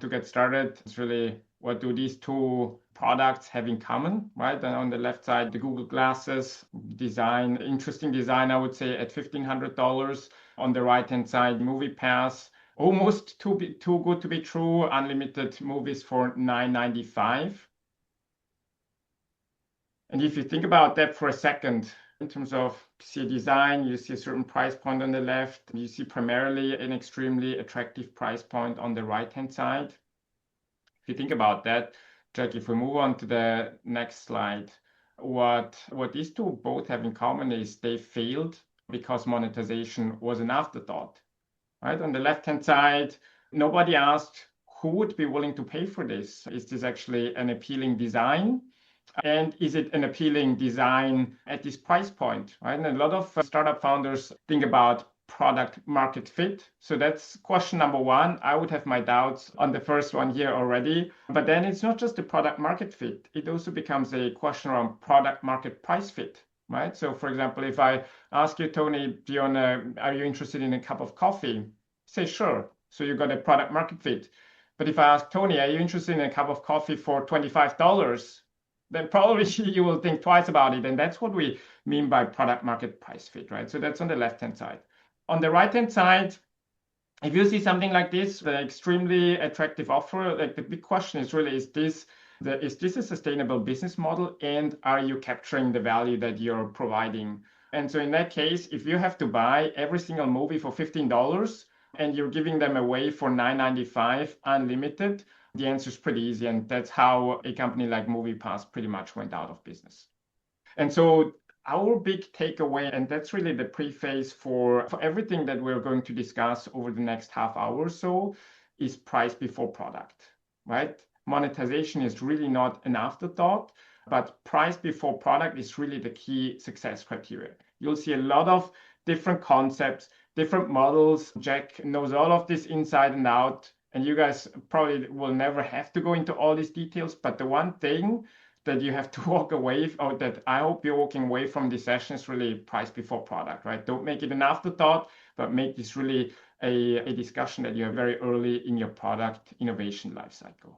to get started, it's really what do these two products have in common, right? And on the left side, the Google Glasses design, interesting design, I would say, at $1,500. On the right-hand side, MoviePass, almost too good to be true, unlimited movies for $9.95. And if you think about that for a second, in terms of see design, you see a certain price point on the left, you see primarily an extremely attractive price point on the right-hand side. If you think about that, Jack, if we move on to the next slide, what these two both have in common is they failed because monetization was an afterthought, right? On the left-hand side, nobody asked who would be willing to pay for this. Is this actually an appealing design? And is it an appealing design at this price point, right? And a lot of startup founders think about product market fit. So that's question number one. I would have my doubts on the first one here already. But then it's not just the product market fit. It also becomes a question around product market price fit, right? So for example, if I ask you, Tony, are you interested in a cup of coffee? Say, sure. So you got a product market fit. But if I ask Tony, are you interested in a cup of coffee for $25? Then probably you will think twice about it. And that's what we mean by product market price fit, right? So that's on the left-hand side. On the right-hand side, if you see something like this, the extremely attractive offer, like the big question is really, is this a sustainable business model? And are you capturing the value that you're providing? And so in that case, if you have to buy every single movie for $15 and you're giving them away for $9.95 unlimited, the answer is pretty easy. And that's how a company like MoviePass pretty much went out of business. And so our big takeaway, and that's really the preface for everything that we're going to discuss over the next half hour or so, is price before product, right? Monetization is really not an afterthought, but price before product is really the key success criteria. You'll see a lot of different concepts, different models. Jack knows all of this inside and out. And you guys probably will never have to go into all these details. But the one thing that you have to walk away, or that I hope you're walking away from this session, is really price before product, right? Don't make it an afterthought, but make this really a discussion that you are very early in your product innovation lifecycle.